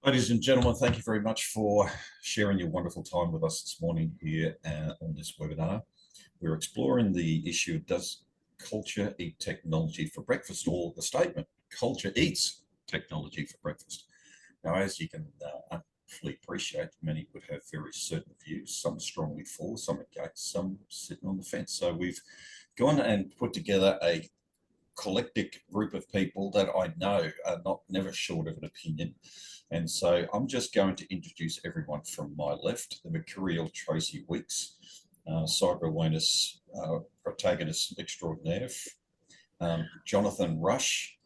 Ladies and gentlemen, thank you very much for sharing your wonderful time with us this morning here on this webinar. We're exploring the issue of does culture eat technology for breakfast, or the statement, culture eats technology for breakfast. Now, as you can fully appreciate, many would have very certain views, some strongly for, some against, some sitting on the fence. So we've gone and put together a collective group of people that I know are never short of an opinion. And so I'm just going to introduce everyone from my left: the mercurial Tracy Weeks, cyber awareness protagonist extraordinaire, Jonathan Rush.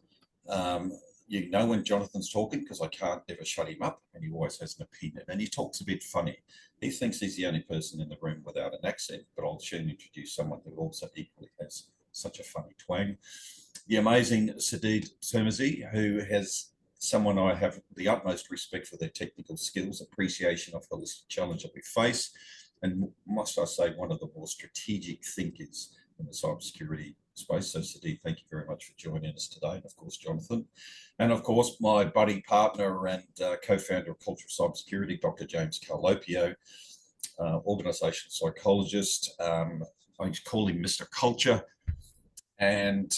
You know when Jonathan's talking because I can't ever shut him up, and he always has an opinion, and he talks a bit funny. He thinks he's the only person in the room without an accent, but I'll soon introduce someone who also equally has such a funny twang. The amazing Sadid Termizi, who has someone I have the utmost respect for their technical skills, appreciation of the challenge that we face, and must I say, one of the more strategic thinkers in the cybersecurity space. So Sadid, thank you very much for joining us today. And of course, Jonathan. And of course, my buddy, partner, and co-founder of Culture of Cybersecurity, Dr. James Carlopio, organisational psychologist. I call him Mr. Culture. And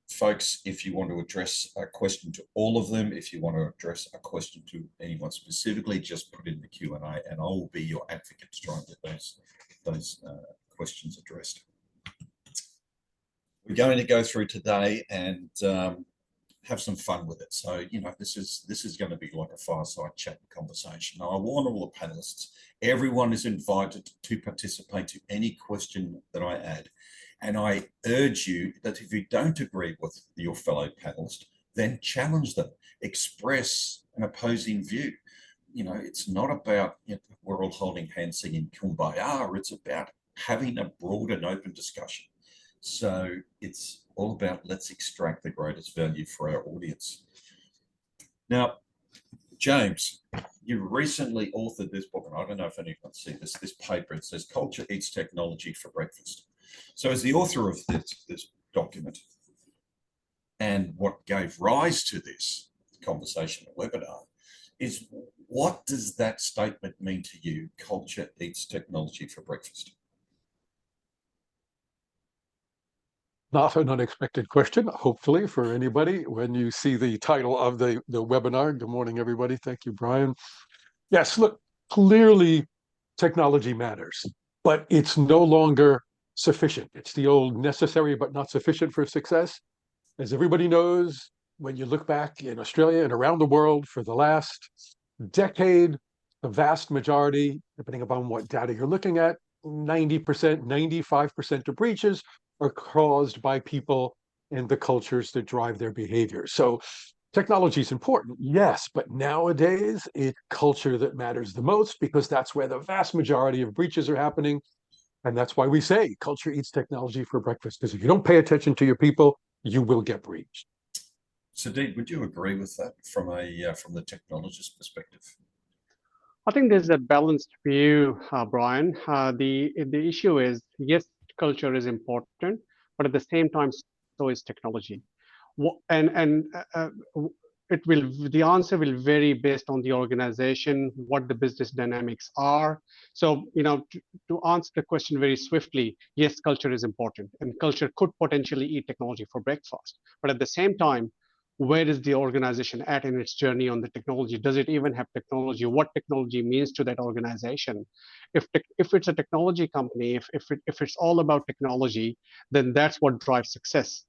folks, if you want to address a question to all of them, if you want to address a question to anyone specifically, just put in the Q&A, and I will be your advocate to try and get those questions addressed. We're going to go through today and have some fun with it. So, you know, this is going to be like a fireside chat conversation. Now, I warn all the panelists, everyone is invited to participate to any question that I add. And I urge you that if you don't agree with your fellow panelists, then challenge them, express an opposing view. You know, it's not about, you know, we're all holding hands singing Kumbaya. It's about having a broad and open discussion. So it's all about let's extract the greatest value for our audience. Now, James, you recently authored this book, and I don't know if anyone's seen this paper. It says Culture Eats Technology for Breakfast. So as the author of this document, and what gave rise to this conversation webinar, is what does that statement mean to you, culture eats technology for breakfast? Not an unexpected question, hopefully, for anybody when you see the title of the webinar. Good morning, everybody. Thank you, Brian. Yes, look, clearly technology matters, but it's no longer sufficient. It's the old necessary but not sufficient for success. As everybody knows, when you look back in Australia and around the world for the last decade, the vast majority, depending upon what data you're looking at, 90%, 95% of breaches are caused by people and the cultures that drive their behavior. So technology is important, yes, but nowadays it's culture that matters the most, because that's where the vast majority of breaches are happening. And that's why we say culture eats technology for breakfast, because if you don't pay attention to your people, you will get breached. Sadid, would you agree with that from the technologist perspective? I think there's a balanced view, Brian. The issue is, yes, culture is important, but at the same time, so is technology. The answer will vary based on the organization, what the business dynamics are. So, you know, to answer the question very swiftly, yes, culture is important, and culture could potentially eat technology for breakfast. But at the same time, where is the organization at in its journey on the technology? Does it even have technology? What technology means to that organization? If it's a technology company, if it's all about technology, then that's what drives success.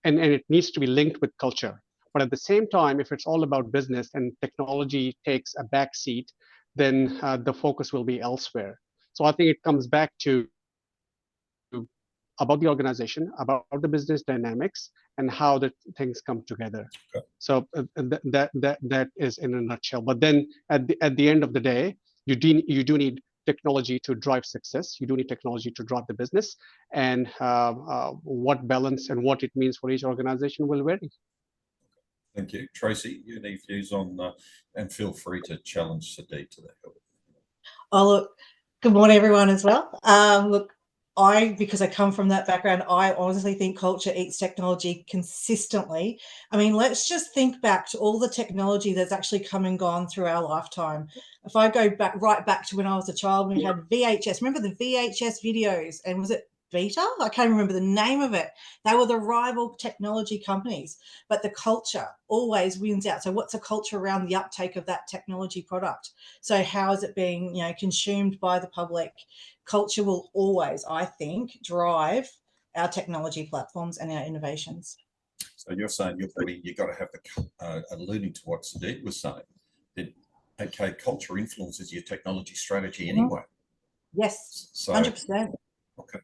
And it needs to be linked with culture. But at the same time, if it's all about business and technology takes a back seat, then the focus will be elsewhere. So I think it comes back to about the organization, about the business dynamics, and how the things come together. Okay. So that is in a nutshell. But then at the end of the day, you do need technology to drive success. You do need technology to drive the business, and what balance and what it means for each organization will vary. Thank you. Tracy, you any views on, and feel free to challenge Sadid to that. Oh, look, good morning, everyone, as well. Look, because I come from that background, I honestly think culture eats technology consistently. I mean, let's just think back to all the technology that's actually come and gone through our lifetime. If I go back right back to when I was a child, we had VHS. Remember the VHS videos? And was it Beta? I can't remember the name of it. They were the rival technology companies, but the culture always wins out. So what's a culture around the uptake of that technology product? So how is it being, consumed by the public? Culture will always, I think, drive our technology platforms and our innovations. So you're saying you've got to have the alluding to what Sadiq was saying, that okay, culture influences your technology strategy anyway. Yes, So 100%. okay,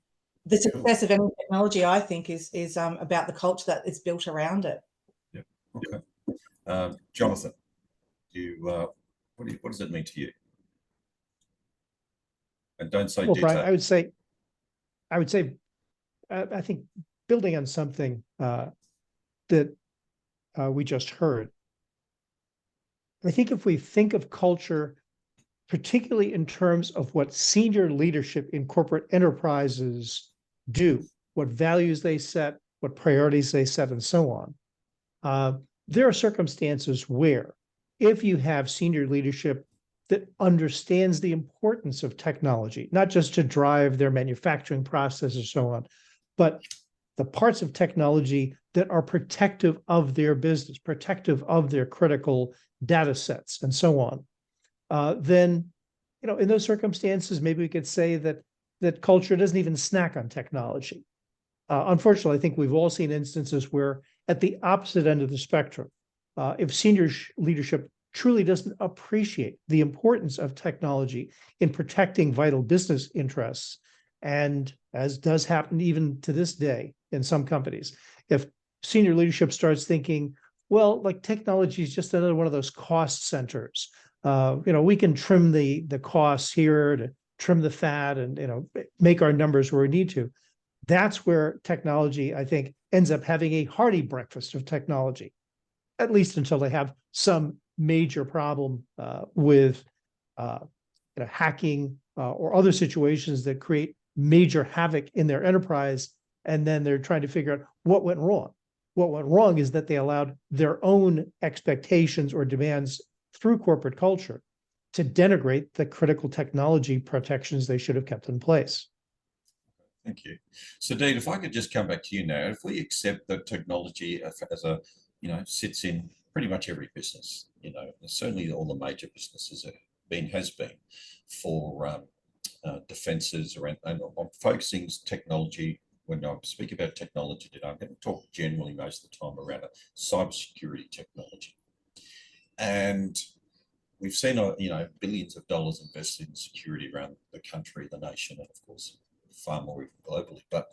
The success of any technology, I think, is about the culture that is built around it. Yeah. Okay. Jonathan, what does it mean to you? And don't say Well, detail. Brian, I would say, I think building on something that we just heard, I think if we think of culture, particularly in terms of what senior leadership in corporate enterprises do, what values they set, what priorities they set, and so on, there are circumstances where if you have senior leadership that understands the importance of technology, not just to drive their manufacturing process and so on, but the parts of technology that are protective of their business, protective of their critical data sets, and so on, then, in those circumstances, maybe we could say that culture doesn't even snack on technology. Unfortunately, I think we've all seen instances where at the opposite end of the spectrum, if senior leadership truly doesn't appreciate the importance of technology in protecting vital business interests, and as does happen even to this day in some companies, if senior leadership starts thinking, well, like technology is just another one of those cost centers. We can trim the costs here to trim the fat and make our numbers where we need to. That's where technology, I think, ends up having a hearty breakfast of technology, at least until they have some major problem with hacking or other situations that create major havoc in their enterprise, and then they're trying to figure out what went wrong. What went wrong is that they allowed their own expectations or demands through corporate culture to denigrate the critical technology protections they should have kept in place. Thank you. So, Dean, if I could just come back to you now, if we accept that technology as a, sits in pretty much every business, certainly all the major businesses has been for defenses around, and I'm focusing technology. When I speak about technology today, I'm going to talk generally most of the time around cybersecurity technology. And we've seen, billions of dollars invested in security around the country, the nation, and of course, far more even globally. But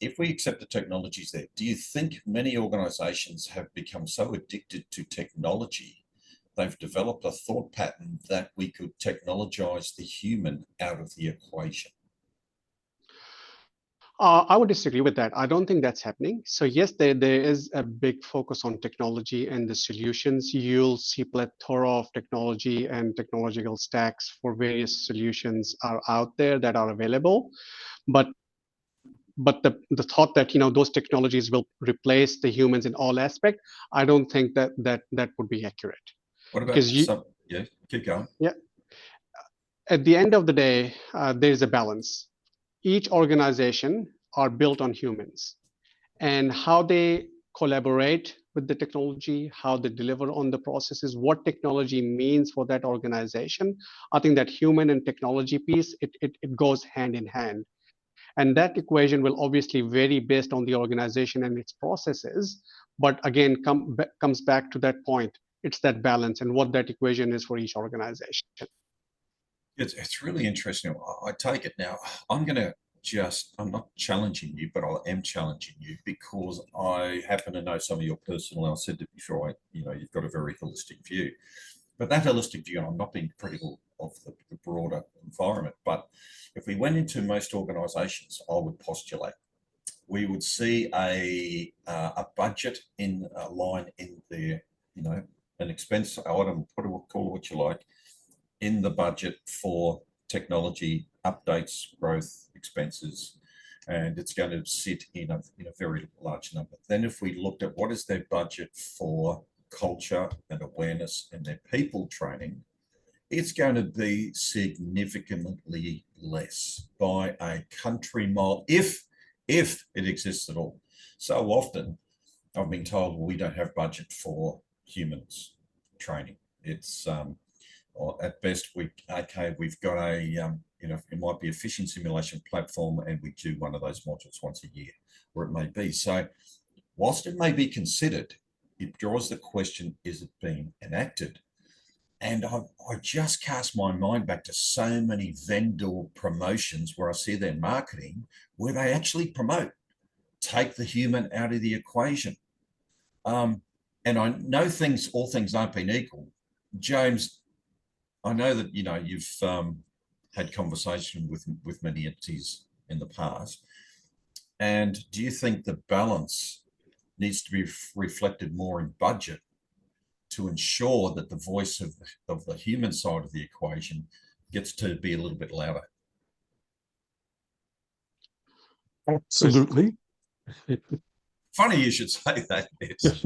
if we accept the technologies there, do you think many organizations have become so addicted to technology, they've developed a thought pattern that we could technologize the human out of the equation? I would disagree with that. I don't think that's happening. So yes, there is a big focus on technology and the solutions. You'll see plethora of technology and technological stacks for various solutions are out there that are available. But the thought that those technologies will replace the humans in all aspects, I don't think that would be accurate. What about yeah, keep going. Yeah. At the end of the day, there's a balance. Each organization are built on humans, and how they collaborate with the technology, how they deliver on the processes, what technology means for that organization. I think that human and technology piece, it goes hand in hand. And that equation will obviously vary based on the organization and its processes. But again, comes back to that point. It's that balance and what that equation is for each organization. It's really interesting. I take it now. I'm not challenging you, but I am challenging you because I happen to know some of your personal, and I said it before, you've got a very holistic view. But that holistic view, and I'm not being critical of the broader environment, but if we went into most organizations, I would postulate we would see a budget in a line in there, an expense item, call it what you like, in the budget for technology updates growth expenses, and it's going to sit in a very large number. Then if we looked at what is their budget for culture and awareness and their people training, it's going to be significantly less by a country mile, if it exists at all. So often I've been told, well, we don't have budget for humans training. It's or at best we've got a it might be a fishing simulation platform, and we do one of those modules once a year, or it may be. So whilst it may be considered, it draws the question, is it being enacted? And I just cast my mind back to so many vendor promotions where I see their marketing, where they actually promote, take the human out of the equation. And I know all things aren't being equal. James, I know that, you've had conversation with many entities in the past. And do you think the balance needs to be reflected more in budget to ensure that the voice of the human side of the equation gets to be a little bit louder? Absolutely. Funny you should say that. Yes.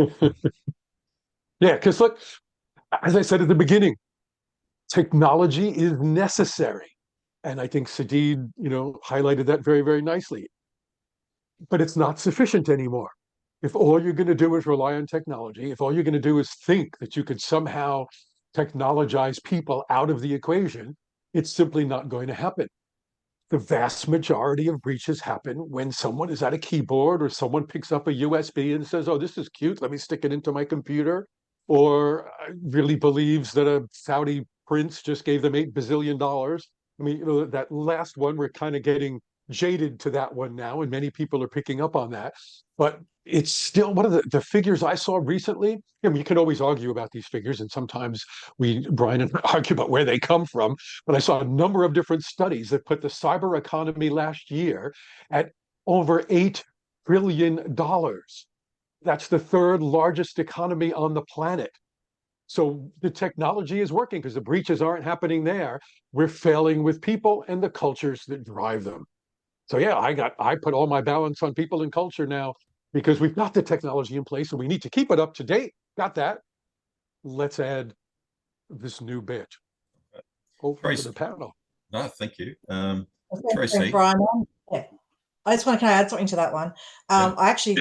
Yeah, because look, as I said at the beginning, technology is necessary. And I think Sadid, highlighted that very, very nicely. But it's not sufficient anymore. If all you're going to do is rely on technology, if all you're going to do is think that you could somehow technologize people out of the equation, it's simply not going to happen. The vast majority of breaches happen when someone is at a keyboard, or someone picks up a USB and says, oh, this is cute, let me stick it into my computer, or really believes that a Saudi prince just gave them $8 bazillion. I mean, that last one, we're kind of getting jaded to that one now, and many people are picking up on that. But it's still one of the figures I saw recently. I mean, you can always argue about these figures, and sometimes Brian and I argue about where they come from. But I saw a number of different studies that put the cyber economy last year at over $8 trillion. That's the third largest economy on the planet. So the technology is working because the breaches aren't happening there. We're failing with people and the cultures that drive them. So yeah, I put all my balance on people and culture now, because we've got the technology in place and we need to keep it up to date. Got that. Let's add this new bit. Over to the panel. No, thank you. Tracy. Brian, yeah. I just want to add something to that one. I actually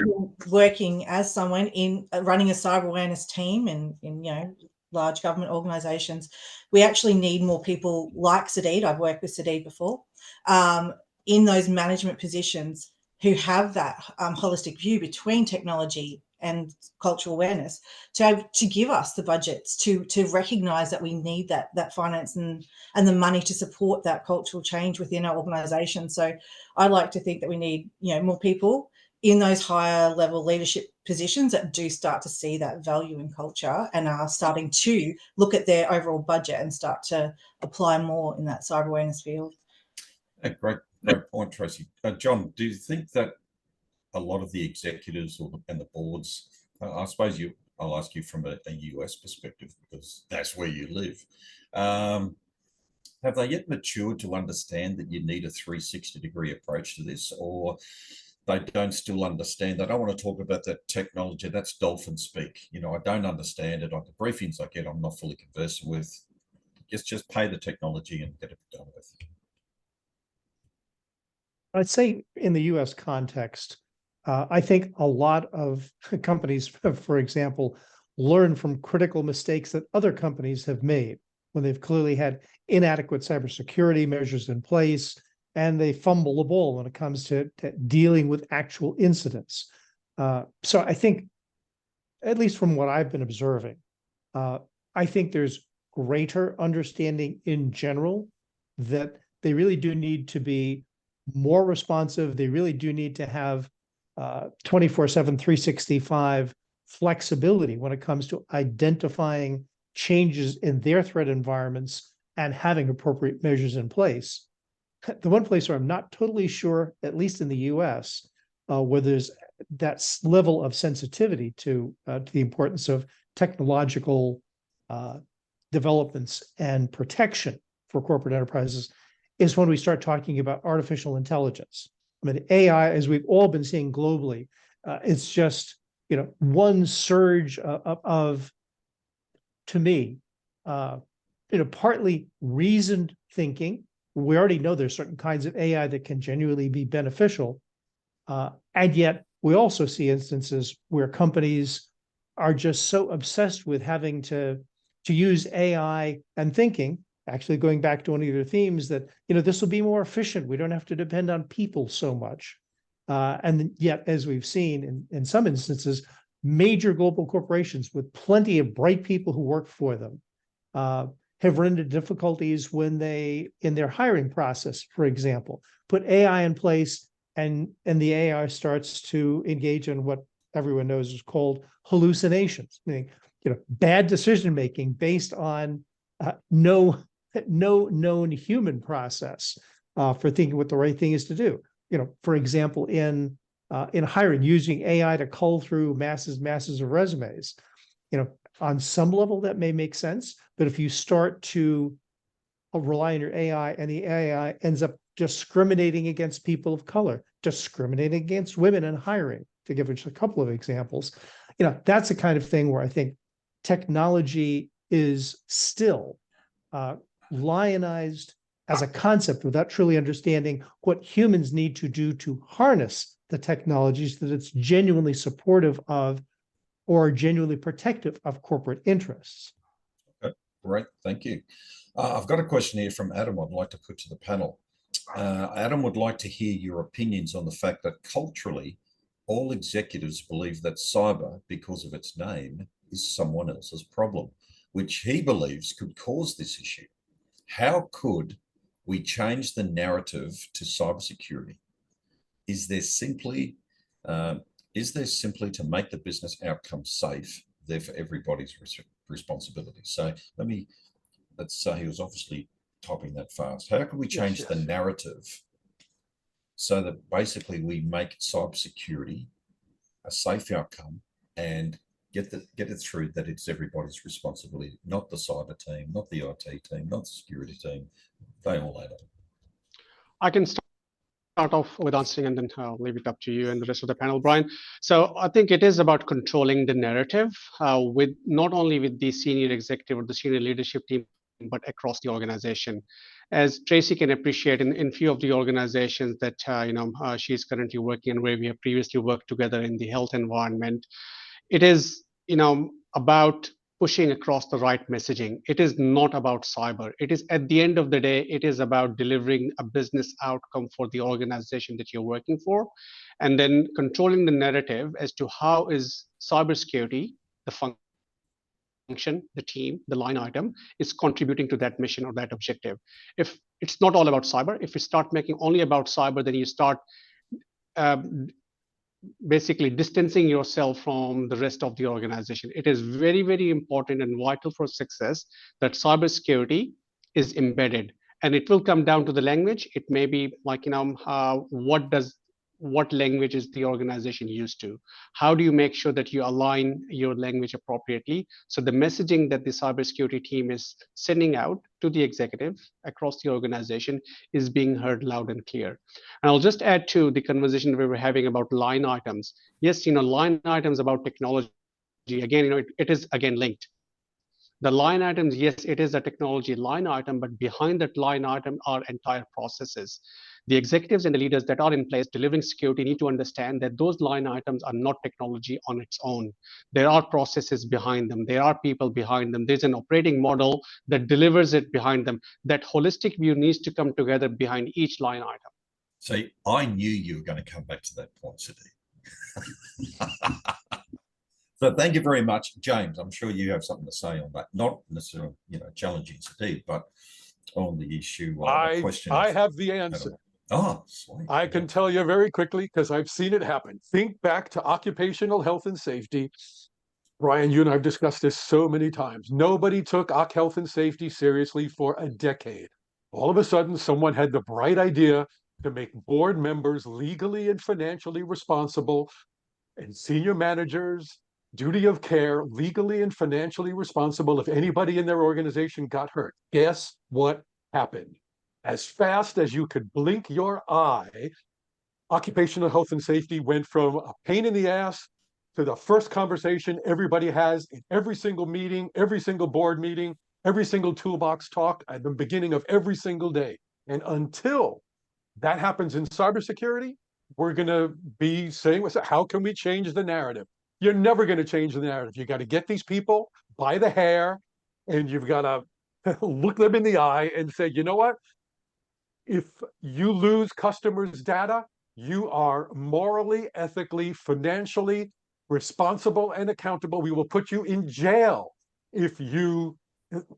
working as someone in running a cyber awareness team in large government organisations. We actually need more people like Sadid. I've worked with Sadid before, in those management positions who have that holistic view between technology and cultural awareness to give us the budgets to recognise that we need that finance and the money to support that cultural change within our organisation. So I like to think that we need more people in those higher level leadership positions that do start to see that value in culture and are starting to look at their overall budget and start to apply more in that cyber awareness field. Great point, Tracy. John, do you think that a lot of the executives and the boards, I suppose I'll ask you from a US perspective, because that's where you live, have they yet matured to understand that you need a 360-degree approach to this, or they don't still understand? They don't want to talk about that technology. That's dolphin speak. I don't understand it. On the briefings I get, I'm not fully conversant with. Just pay the technology and get it done with. I'd say in the US context, I think a lot of companies, for example, learn from critical mistakes that other companies have made when they've clearly had inadequate cybersecurity measures in place, and they fumble the ball when it comes to dealing with actual incidents. So I think, at least from what I've been observing, I think there's greater understanding in general that they really do need to be more responsive. They really do need to have 24/7, 365 flexibility when it comes to identifying changes in their threat environments and having appropriate measures in place. The one place where I'm not totally sure, at least in the US, where there's that level of sensitivity to the importance of technological developments and protection for corporate enterprises, is when we start talking about artificial intelligence. I mean, AI, as we've all been seeing globally, it's just, one surge of to me, partly reasoned thinking. We already know there's certain kinds of AI that can genuinely be beneficial. And yet we also see instances where companies are just so obsessed with having to use AI and thinking, actually going back to one of your themes, that, this will be more efficient. We don't have to depend on people so much. And yet, as we've seen in some instances, major global corporations with plenty of bright people who work for them have run into difficulties when they, in their hiring process, for example, put AI in place, and the AI starts to engage in what everyone knows is called hallucinations, meaning, bad decision making based on no known human process for thinking what the right thing is to do. For example, in hiring, using AI to cull through masses of resumes. On some level that may make sense, but if you start to rely on your AI and the AI ends up discriminating against people of color, discriminating against women in hiring, to give just a couple of examples, that's the kind of thing where I think technology is still lionized as a concept without truly understanding what humans need to do to harness the technologies that it's genuinely supportive of or genuinely protective of corporate interests. Okay, great, thank you. I've got a question here from Adam I'd like to put to the panel. Adam would like to hear your opinions on the fact that culturally, all executives believe that cyber, because of its name, is someone else's problem, which he believes could cause this issue. How could we change the narrative to cybersecurity? Is there simply to make the business outcome safe, therefore everybody's responsibility? So let's say he was obviously typing that fast. How can we change the narrative so that basically we make cybersecurity a safe outcome and get it through that it's everybody's responsibility, not the cyber team, not the IT team, not the security team. They all add up. I can start off with answering and then I'll leave it up to you and the rest of the panel, Brian. So I think it is about controlling the narrative with not only with the senior executive or the senior leadership team, but across the organization. As Tracy can appreciate in few of the organizations that she's currently working in, where we have previously worked together in the health environment, it is about pushing across the right messaging. It is not about cyber. It is, at the end of the day, it is about delivering a business outcome for the organization that you're working for, and then controlling the narrative as to how is cybersecurity, the function, the team, the line item, is contributing to that mission or that objective. If it's not all about cyber, if you start making only about cyber, then you start basically distancing yourself from the rest of the organization. It is very, very important and vital for success that cybersecurity is embedded, and it will come down to the language. It may be like, what language is the organization used to? How do you make sure that you align your language appropriately? So the messaging that the cybersecurity team is sending out to the executive across the organization is being heard loud and clear. And I'll just add to the conversation we were having about line items. Yes, line items about technology, again, it is again linked. The line items, yes, it is a technology line item, but behind that line item are entire processes. The executives and the leaders that are in place delivering security need to understand that those line items are not technology on its own. There are processes behind them. There are people behind them. There's an operating model that delivers it behind them. That holistic view needs to come together behind each line item. See, I knew you were going to come back to that point, Sadiq. So thank you very much, James. I'm sure you have something to say on that. Not necessarily, challenging Sadiq, but on the issue. I have the answer. Oh, sweet. I can tell you very quickly because I've seen it happen. Think back to occupational health and safety. Brian, you and I have discussed this so many times. Nobody took health and safety seriously for a decade. All of a sudden, someone had the bright idea to make board members legally and financially responsible, and senior managers, duty of care, legally and financially responsible if anybody in their organization got hurt. Guess what happened? as fast as you could blink your eye, occupational health and safety went from a pain in the ass to the first conversation everybody has in every single meeting, every single board meeting, every single toolbox talk at the beginning of every single day. And until that happens in cybersecurity, we're going to be saying, how can we change the narrative? You're never going to change the narrative. You got to get these people by the hair, and you've got to look them in the eye and say, you know what? If you lose customers' data, you are morally, ethically, financially responsible and accountable. We will put you in jail if you,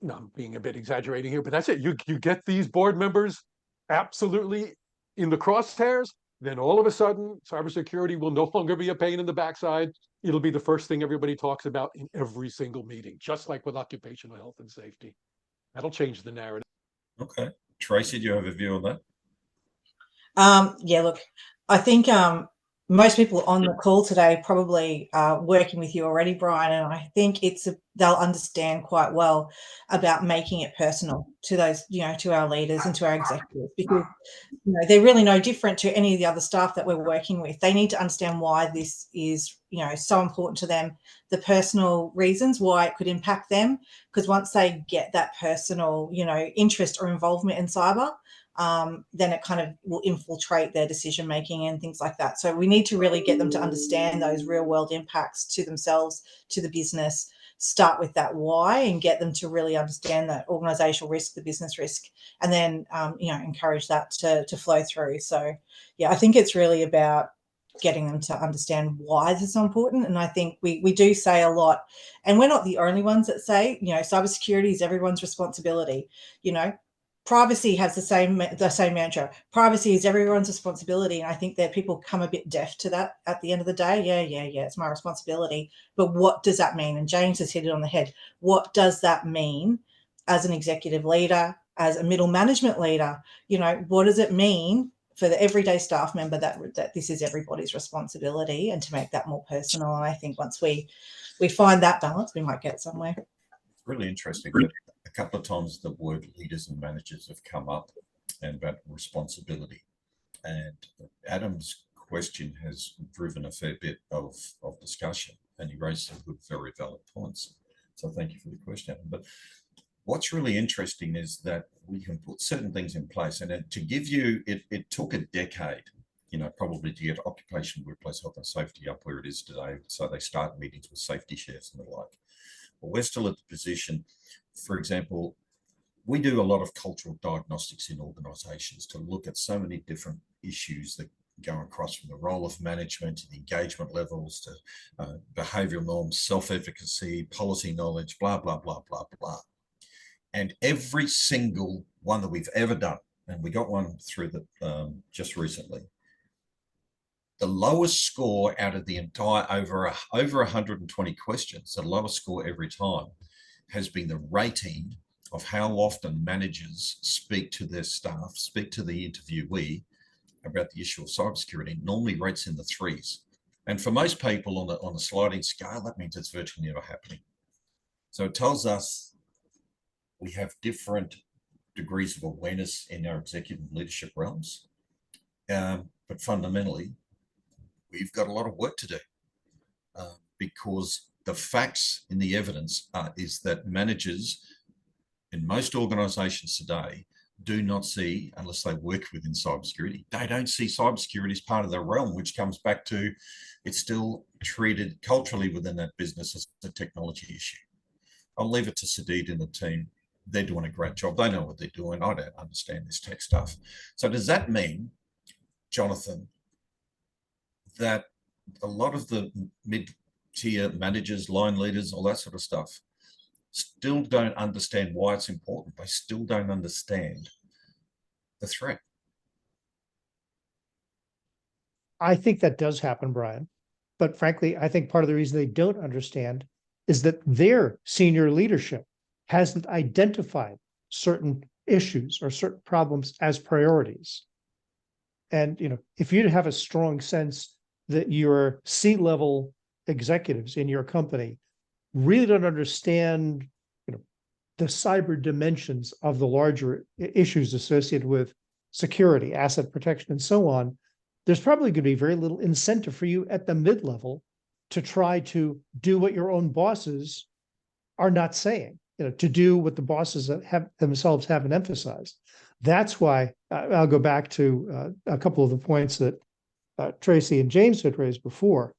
no, I'm being a bit exaggerating here, but that's it. You get these board members absolutely in the crosshairs, then all of a sudden, cybersecurity will no longer be a pain in the backside. It'll be the first thing everybody talks about in every single meeting, just like with occupational health and safety. That'll change the narrative. Okay. Tracy, do you have a view on that? Yeah, look, I think most people on the call today probably are working with you already, Brian, and I think they'll understand quite well about making it personal to those, to our leaders and to our executives, because they're really no different to any of the other staff that we're working with. They need to understand why this is, so important to them, the personal reasons why it could impact them, because once they get that personal, interest or involvement in cyber, then it kind of will infiltrate their decision making and things like that. So we need to really get them to understand those real world impacts to themselves, to the business. Start with that why and get them to really understand that organizational risk, the business risk, and then encourage that to flow through. So yeah, I think it's really about getting them to understand why this is so important. And I think we do say a lot, and we're not the only ones that say, cybersecurity is everyone's responsibility. Privacy has the same mantra. Privacy is everyone's responsibility. And I think that people come a bit deaf to that at the end of the day. Yeah, it's my responsibility. But what does that mean? And James has hit it on the head. What does that mean as an executive leader, as a middle management leader? What does it mean for the everyday staff member that this is everybody's responsibility, and to make that more personal? And I think once we find that balance, we might get somewhere. It's really interesting that a couple of times the word leaders and managers have come up, and about responsibility. And Adam's question has driven a fair bit of discussion, and he raised some good, very valid points. So thank you for the question, Adam. But what's really interesting is that we can put certain things in place, and to give you, it took a decade, probably to get occupational workplace health and safety up where it is today. So they start meetings with safety chefs and the like. But we're still at the position, for example, we do a lot of cultural diagnostics in organizations to look at so many different issues that go across from the role of management to the engagement levels to behavioral norms, self-efficacy, policy knowledge, blah, blah, blah, blah, blah. And every single one that we've ever done, and we got one through just recently, the lowest score out of the entire over 120 questions, the lowest score every time, has been the rating of how often managers speak to their staff, speak to the interviewee about the issue of cybersecurity. Normally rates in the 3s. And for most people on a sliding scale, that means it's virtually never happening. So it tells us we have different degrees of awareness in our executive leadership realms. But fundamentally, we've got a lot of work to do because the facts in the evidence is that managers in most organizations today do not see, unless they work within cybersecurity, they don't see cybersecurity as part of their realm, which comes back to it's still treated culturally within that business as a technology issue. I'll leave it to Sadid and the team. They're doing a great job. They know what they're doing. I don't understand this tech stuff. So does that mean, Jonathan, that a lot of the mid-tier managers, line leaders, all that sort of stuff, still don't understand why it's important? They still don't understand the threat. I think that does happen, Brian. But frankly, I think part of the reason they don't understand is that their senior leadership hasn't identified certain issues or certain problems as priorities. And, if you have a strong sense that your C-level executives in your company really don't understand, the cyber dimensions of the larger issues associated with security, asset protection, and so on, there's probably going to be very little incentive for you at the mid-level to try to do what your own bosses are not saying, to do what the bosses have themselves haven't emphasized. That's why I'll go back to a couple of the points that Tracy and James had raised before.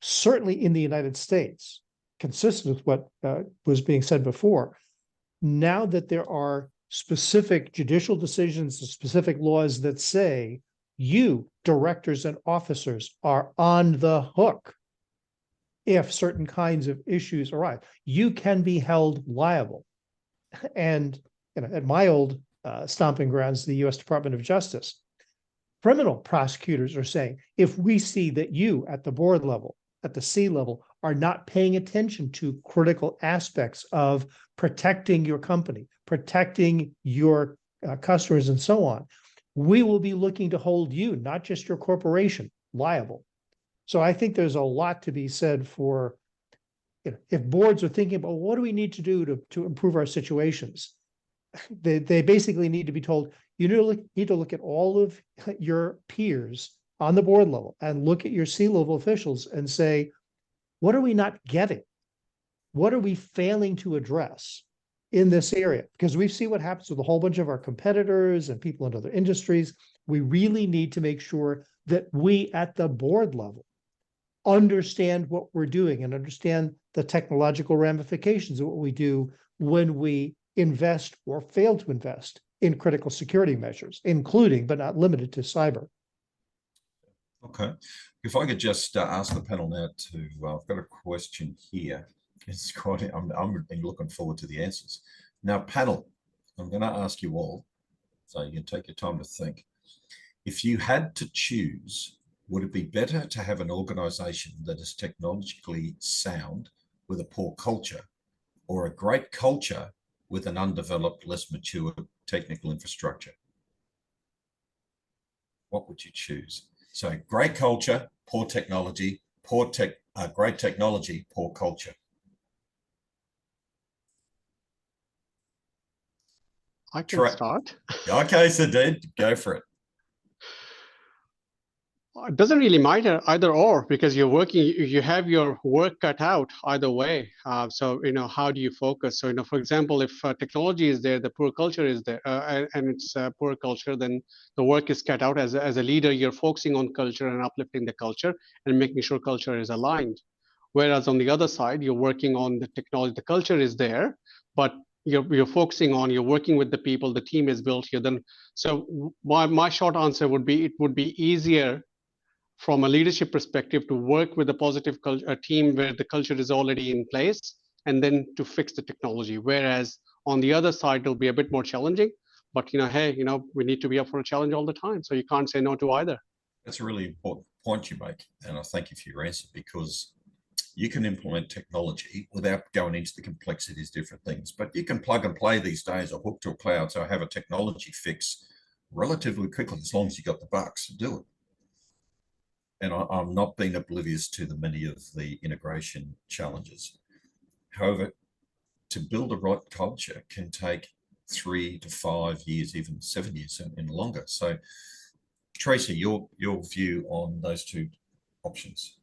Certainly in the United States, consistent with what was being said before, now that there are specific judicial decisions and specific laws that say you, directors and officers, are on the hook if certain kinds of issues arise. You can be held liable. And at my old stomping grounds, the U.S. Department of Justice, criminal prosecutors are saying, if we see that you at the board level, at the C level, are not paying attention to critical aspects of protecting your company, protecting your customers, and so on, we will be looking to hold you, not just your corporation, liable. So I think there's a lot to be said for, if boards are thinking about what do we need to do to improve our situations, they basically need to be told, you need to look at all of your peers on the board level and look at your C-level officials and say, what are we not getting? What are we failing to address in this area? Because we see what happens with a whole bunch of our competitors and people in other industries. We really need to make sure that we at the board level understand what we're doing and understand the technological ramifications of what we do when we invest or fail to invest in critical security measures, including but not limited to cyber. Okay. If I could just ask the panel now to, I've got a question here. It's quite, I'm looking forward to the answers. Now, panel, I'm going to ask you all, so you can take your time to think. If you had to choose, would it be better to have an organization that is technologically sound with a poor culture, or a great culture with an undeveloped, less mature technical infrastructure? What would you choose? So great culture, poor technology, great technology, poor culture. I can start. Okay, so Dad, go for it. It doesn't really matter either or, because you're working, you have your work cut out either way. So, how do you focus? So, for example, if technology is there, the poor culture is there, and it's poor culture, then the work is cut out. As a leader, you're focusing on culture and uplifting the culture and making sure culture is aligned. Whereas on the other side, you're working on the technology, the culture is there, but you're focusing on, you're working with the people, the team is built here. Then, so my short answer would be, it would be easier from a leadership perspective to work with a positive team where the culture is already in place, and then to fix the technology. Whereas on the other side, it'll be a bit more challenging, but hey, we need to be up for a challenge all the time. So you can't say no to either. That's a really important point you make. And I thank you for your answer, because you can implement technology without going into the complexities of different things, but you can plug and play these days, or hook to a cloud, so have a technology fix relatively quickly, as long as you got the bucks to do it. And I'm not being oblivious to the many of the integration challenges. However, to build a right culture can take 3 to 5 years, even 7 years and longer. So, Tracy, your view on those two options?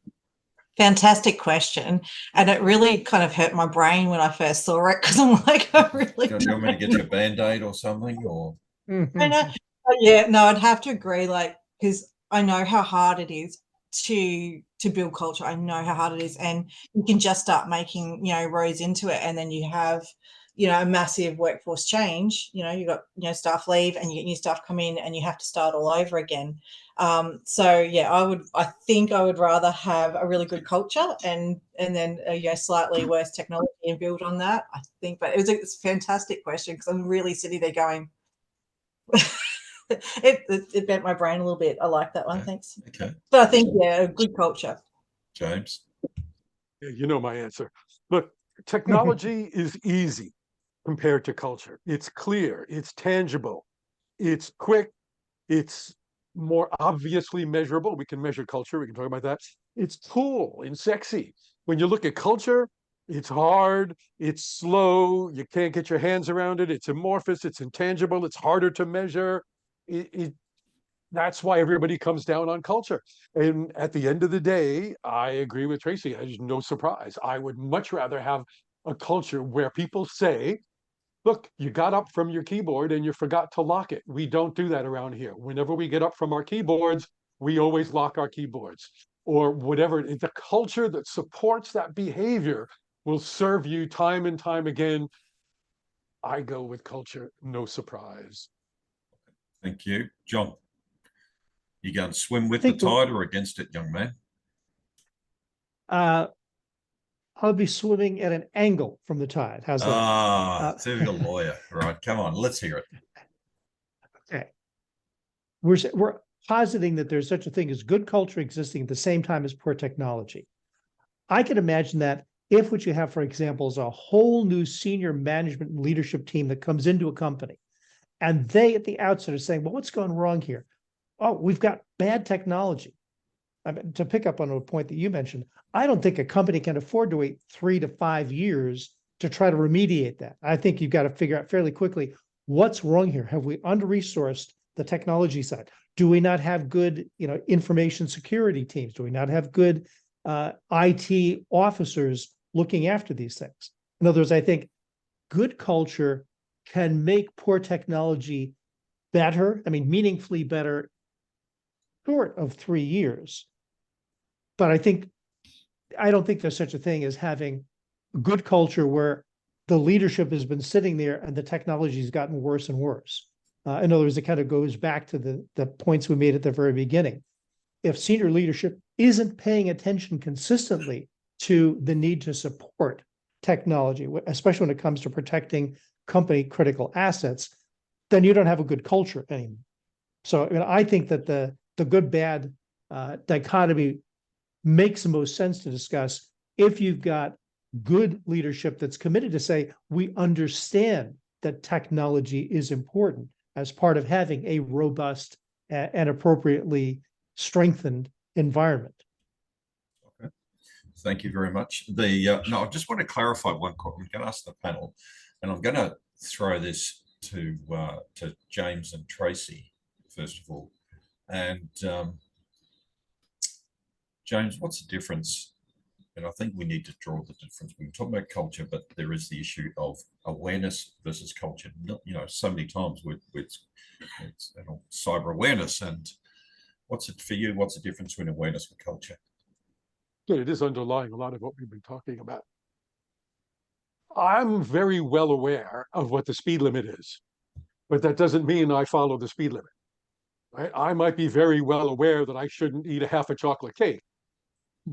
Fantastic question. And it really kind of hurt my brain when I first saw it, because I'm like, I really Do you want me to get you a Band-Aid or something? Or yeah, no, I'd have to agree, because I know how hard it is to build culture. I know how hard it is, and you can just start making rows into it, and then you have a massive workforce change. You got staff leave, and you get new staff come in, and you have to start all over again. So yeah, I think I would rather have a really good culture and then slightly worse technology and build on that, I think. But it's a fantastic question, because I'm really sitting there going it bent my brain a little bit. I like that one. Okay. Thanks. Okay. But I think, yeah, a good culture. James? Yeah, you know my answer. Look, technology is easy compared to culture. It's clear, it's tangible, it's quick, it's more obviously measurable. We can measure culture, we can talk about that. It's cool and sexy. When you look at culture, It's hard, it's slow, you can't get your hands around it, it's amorphous, it's intangible, it's harder to measure. That's why everybody comes down on culture. And at the end of the day, I agree with Tracy. There's no surprise. I would much rather have a culture where people say, look, you got up from your keyboard and you forgot to lock it. We don't do that around here. Whenever we get up from our keyboards, we always lock our keyboards or whatever. The culture that supports that behavior will serve you time and time again. I go with culture, no surprise. Thank you. John, you going to swim with I the think the- tide or against it, young man? I'll be swimming at an angle from the tide. How's that? Ah, typical lawyer. Right, come on, let's hear it. Okay. We're positing that there's such a thing as good culture existing at the same time as poor technology. I can imagine that if what you have, for example, is a whole new senior management and leadership team that comes into a company, and they at the outset are saying, well, what's going wrong here? Oh, we've got bad technology. I mean, to pick up on a point that you mentioned, I don't think a company can afford to wait 3 to 5 years to try to remediate that. I think you've got to figure out fairly quickly what's wrong here. Have we under-resourced the technology side? Do we not have good, information security teams? Do we not have good IT officers looking after these things? In other words, I think good culture can make poor technology better, meaningfully better, short of 3 years. But I don't think there's such a thing as having good culture where the leadership has been sitting there and the technology has gotten worse and worse. In other words, it kind of goes back to the points we made at the very beginning. If senior leadership isn't paying attention consistently to the need to support technology, especially when it comes to protecting company critical assets, then you don't have a good culture anymore. So I think that the good bad dichotomy makes the most sense to discuss if you've got good leadership that's committed to say, we understand that technology is important as part of having a robust and appropriately strengthened environment. Okay, thank you very much. No, I just want to clarify one question. I'm going to ask the panel, and I'm going to throw this to James and Tracy first of all. And James, what's the difference? And I think we need to draw the difference. We can talk about culture, but there is the issue of awareness versus culture. So many times with cyber awareness. And what's it for you? What's the difference between awareness and culture? It is underlying a lot of what we've been talking about. I'm very well aware of what the speed limit is, but that doesn't mean I follow the speed limit. Right? I might be very well aware that I shouldn't eat a half a chocolate cake,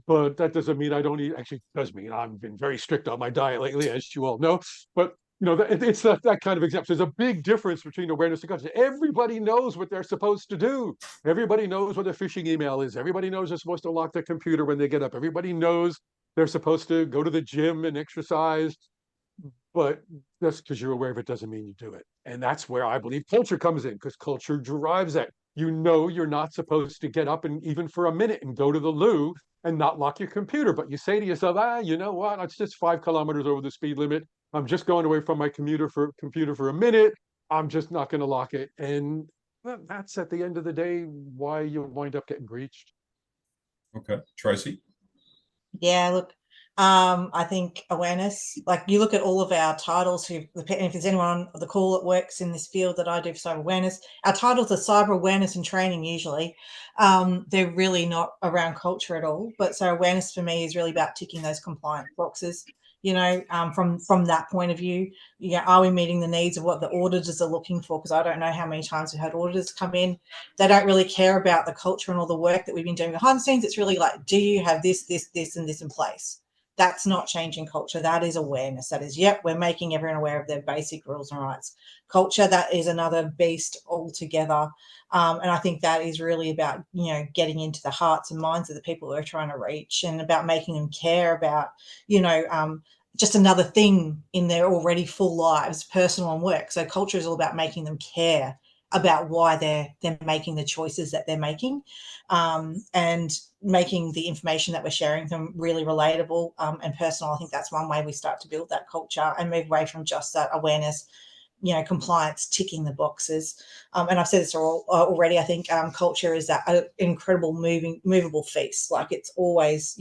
but that doesn't mean I don't eat. Actually, it does mean I've been very strict on my diet lately, as you all know. But it's that kind of example. There's a big difference between awareness and culture. Everybody knows what they're supposed to do. Everybody knows what a phishing email is. Everybody knows they're supposed to lock their computer when they get up. Everybody knows they're supposed to go to the gym and exercise. But just because you're aware of it doesn't mean you do it. And that's where I believe culture comes in, because culture drives that. You're not supposed to get up and even for a minute and go to the loo and not lock your computer. But you say to yourself, you know what? It's just 5 kilometers over the speed limit. I'm just going away from my computer for a minute. I'm just not going to lock it. And that's at the end of the day why you'll wind up getting breached. Okay, Tracy? Yeah, look, I think awareness, like you look at all of our titles, if there's anyone on the call that works in this field that I do for cyber awareness, our titles are cyber awareness and training usually. They're really not around culture at all. But so awareness for me is really about ticking those compliance boxes. From that point of view, are we meeting the needs of what the auditors are looking for? Because I don't know how many times we've had auditors come in. They don't really care about the culture and all the work that we've been doing behind the scenes. It's really like, do you have this, and this in place? That's not changing culture. That is awareness. That is, yep, we're making everyone aware of their basic rules and rights. Culture, that is another beast altogether. And I think that is really about, getting into the hearts and minds of the people we're trying to reach, and about making them care about, just another thing in their already full lives, personal and work. So culture is all about making them care about why they're making the choices that they're making, and making the information that we're sharing with them really relatable and personal. I think that's one way we start to build that culture and move away from just that awareness, compliance, ticking the boxes. And I've said this already. I think culture is that incredible movable feast. Like, it's always,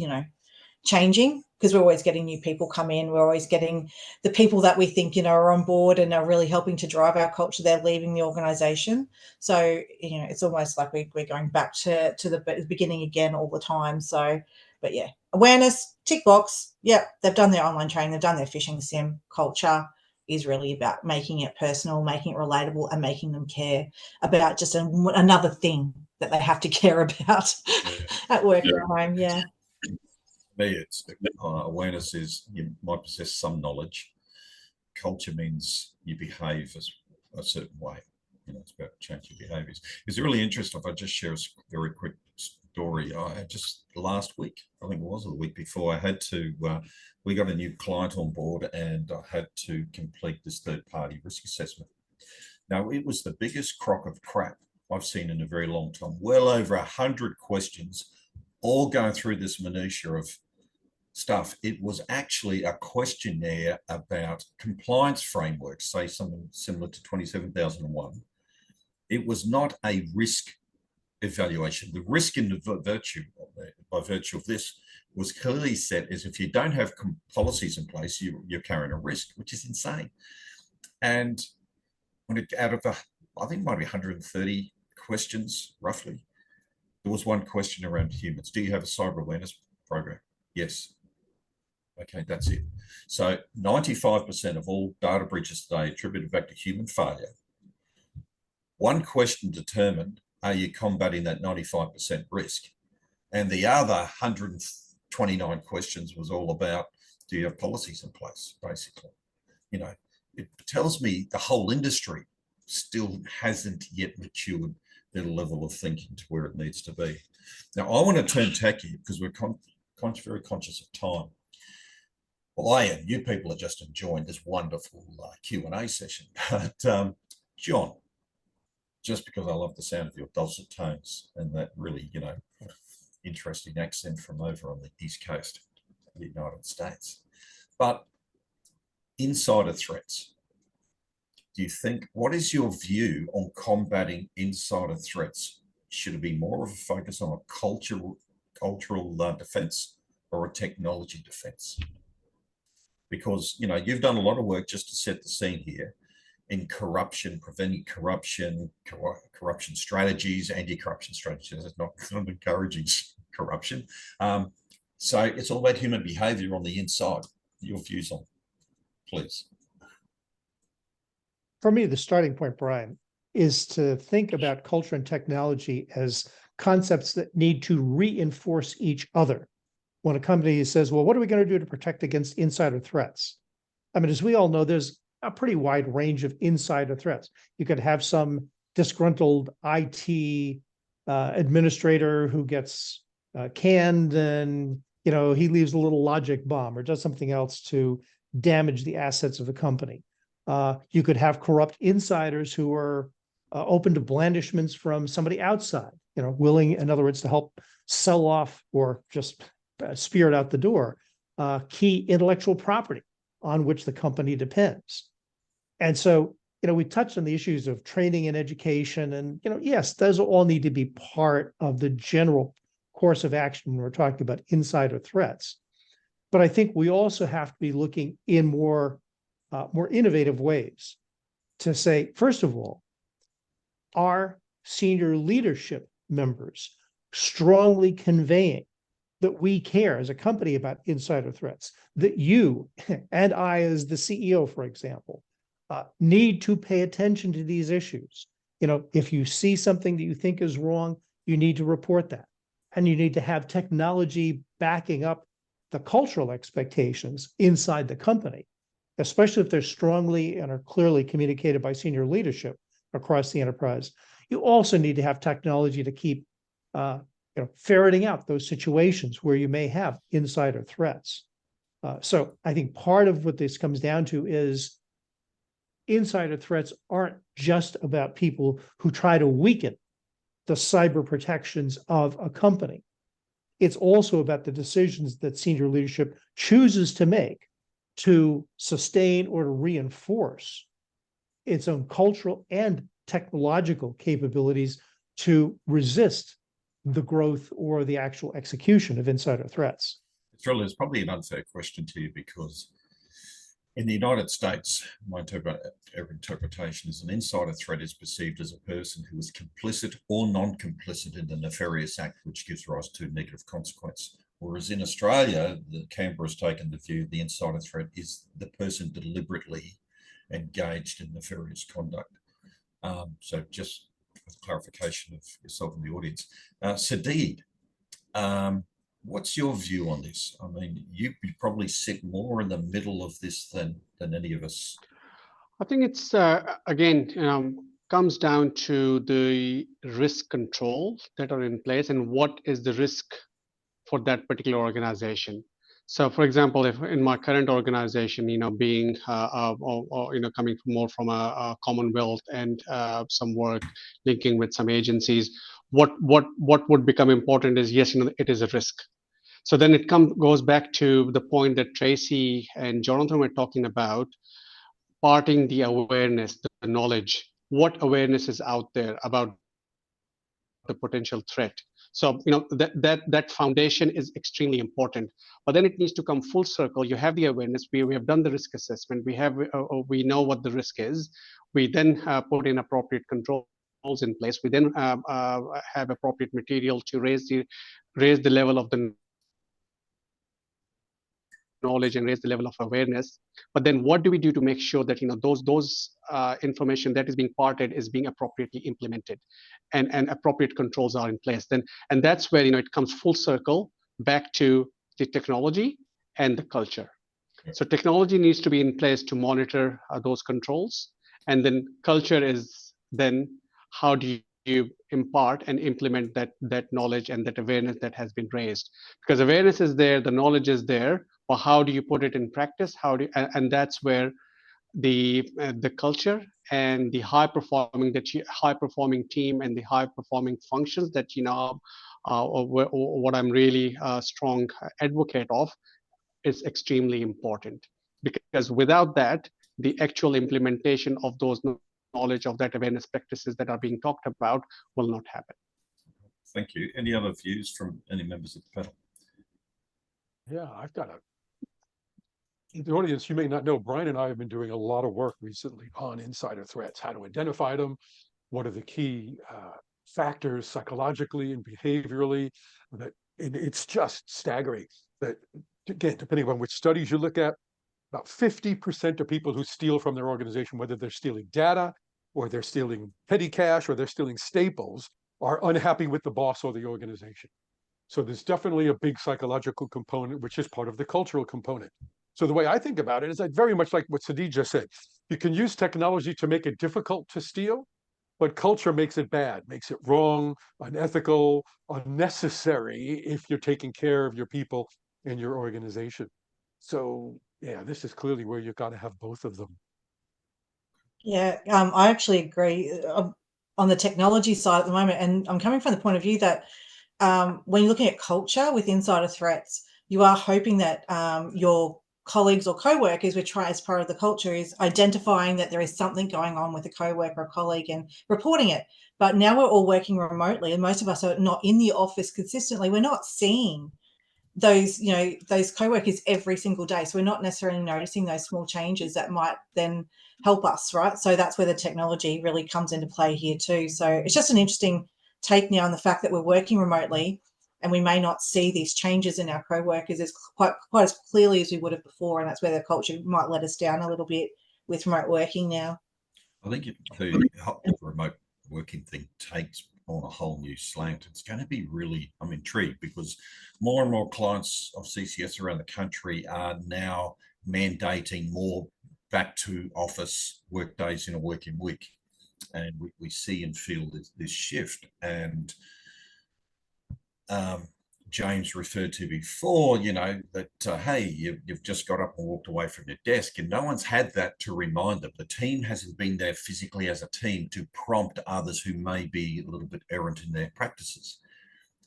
changing, because we're always getting new people come in. We're always getting the people that we think, are on board and are really helping to drive our culture. They're leaving the organization. So, it's almost like we're going back to the beginning again all the time. So, but yeah, awareness, tick box. Yeah, they've done their online training. They've done their phishing sim. Culture is really about making it personal, making it relatable, and making them care about just another thing that they have to care about at work or at home. Yeah. Me, it's awareness is you might possess some knowledge. Culture means you behave as a certain way. It's about changing behaviors. It's really interesting. If I just share a very quick story, I had just last week, I think it was, or the week before, I had to, we got a new client on board, and I had to complete this third-party risk assessment. Now, it was the biggest crock of crap I've seen in a very long time. Well over 100 questions, all going through this minutiae of stuff. It was actually a questionnaire about compliance frameworks, say something similar to 27001. It was not a risk evaluation. The risk in by virtue of this was clearly set as if you don't have policies in place, you're carrying a risk, which is insane. And when it, out of the, I think it might be 130 questions roughly, there was one question around humans. Do you have a cyber awareness program? Yes. Okay, that's it. So 95% of all data breaches today attributed back to human failure. One question determined, are you combating that 95% risk? And the other 129 questions was all about, do you have policies in place, basically? It tells me the whole industry still hasn't yet matured their level of thinking to where it needs to be. Now, I want to turn tacky because we're very conscious of time. Well, I am. You people are just enjoying this wonderful Q&A session. But John, just because I love the sound of your dulcet tones and that really, interesting accent from over on the East Coast of the United States. But insider threats, do you think, what is your view on combating insider threats? Should it be more of a focus on a cultural defense or a technology defense? Because, you've done a lot of work just to set the scene here in corruption, preventing corruption, corruption strategies, anti-corruption strategies. It's not encouraging corruption. So it's all about human behavior on the inside. Your views on, please. For me, the starting point, Brian, is to think about culture and technology as concepts that need to reinforce each other. When a company says, well, what are we going to do to protect against insider threats? I mean, as we all know, there's a pretty wide range of insider threats. You could have some disgruntled IT administrator who gets canned and, he leaves a little logic bomb or does something else to damage the assets of the company. You could have corrupt insiders who are open to blandishments from somebody outside, willing, in other words, to help sell off or just spear it out the door, key intellectual property on which the company depends. And so, we touched on the issues of training and education, and, yes, those all need to be part of the general course of action when we're talking about insider threats. But I think we also have to be looking in more innovative ways to say, first of all, are senior leadership members strongly conveying that we care as a company about insider threats, that you and I, as the CEO, for example, need to pay attention to these issues. If you see something that you think is wrong, you need to report that. And you need to have technology backing up the cultural expectations inside the company, especially if they're strongly and are clearly communicated by senior leadership across the enterprise. You also need to have technology to keep ferreting out those situations where you may have insider threats. So I think part of what this comes down to is insider threats aren't just about people who try to weaken the cyber protections of a company. It's also about the decisions that senior leadership chooses to make to sustain or to reinforce its own cultural and technological capabilities to resist the growth or the actual execution of insider threats. It's probably an unfair question to you, because in the United States, my interpretation is an insider threat is perceived as a person who is complicit or non-complicit in the nefarious act which gives rise to negative consequence. Whereas in Australia, the Canberra has taken the view the insider threat is the person deliberately engaged in nefarious conduct. So just for clarification of yourself and the audience. Sadid, what's your view on this? I mean, you probably sit more in the middle of this than any of us. I think it's again comes down to the risk controls that are in place and what is the risk for that particular organization. So, for example, if in my current organization, being or coming more from a Commonwealth and some work linking with some agencies, what would become important is, yes, it is a risk. So then it goes back to the point that Tracy and Jonathan were talking about, parting the awareness, the knowledge, what awareness is out there about the potential threat. So that foundation is extremely important. But then it needs to come full circle. You have the awareness. We have done the risk assessment. We know what the risk is. We then put in appropriate controls in place. We then have appropriate material to raise the level of the knowledge and raise the level of awareness. But then what do we do to make sure that those information that is being parted is being appropriately implemented, and appropriate controls are in place? And that's where it comes full circle back to the technology and the culture. So technology needs to be in place to monitor those controls, and then culture is then how do you impart and implement that knowledge and that awareness that has been raised? Because awareness is there, the knowledge is there, but how do you put it in practice? And that's where the culture and the high performing team and the high performing functions that what I'm really a strong advocate of is extremely important, because without that, the actual implementation of those knowledge of that awareness practices that are being talked about will not happen. Thank you. Any other views from any members of the panel? Yeah, the audience, you may not know, Brian and I have been doing a lot of work recently on insider threats, how to identify them, what are the key factors psychologically and behaviorally. And it's just staggering that, again, depending on which studies you look at, about 50% of people who steal from their organization, whether they're stealing data or they're stealing petty cash or they're stealing staples, are unhappy with the boss or the organization. So there's definitely a big psychological component, which is part of the cultural component. So the way I think about it is very much like what Sadid just said. You can use technology to make it difficult to steal, but culture makes it bad, makes it wrong, unethical, unnecessary if you're taking care of your people and your organization. So yeah, this is clearly where you've got to have both of them. Yeah, I actually agree on the technology side at the moment. And I'm coming from the point of view that when you're looking at culture with insider threats, you are hoping that your colleagues or co-workers, which as part of the culture is identifying that there is something going on with a co-worker or colleague and reporting it. But now we're all working remotely and most of us are not in the office consistently. We're not seeing those co-workers every single day. So we're not necessarily noticing those small changes that might then help us, right? So that's where the technology really comes into play here too. So it's just an interesting take now on the fact that we're working remotely and we may not see these changes in our co-workers as quite as clearly as we would have before. And that's where the culture might let us down a little bit with remote working now. I think the whole remote working thing takes on a whole new slant. It's going to be really, I'm intrigued, because more and more clients of CCS around the country are now mandating more back to office work days in a working week. And we see and feel this shift. And James referred to before, that, hey, you've just got up and walked away from your desk, and no one's had that to remind them. The team hasn't been there physically as a team to prompt others who may be a little bit errant in their practices.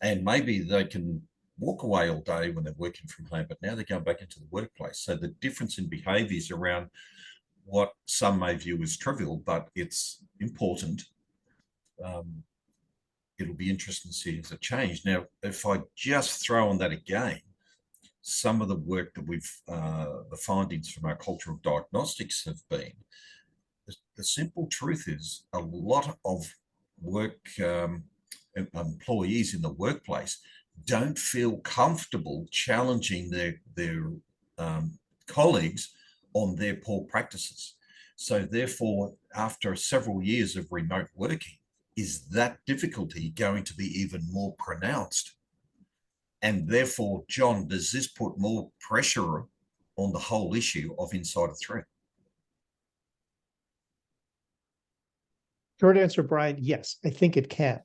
And maybe they can walk away all day when they're working from home, but now they're going back into the workplace. So the difference in behaviors around what some may view as trivial, but it's important. It'll be interesting to see as it change. Now, if I just throw on that again, some of the work that the findings from our cultural diagnostics have been, the simple truth is a lot of work employees in the workplace don't feel comfortable challenging their colleagues on their poor practices. So therefore, after several years of remote working, is that difficulty going to be even more pronounced? And therefore, John, does this put more pressure on the whole issue of insider threat? Short answer, Brian, yes, I think it can.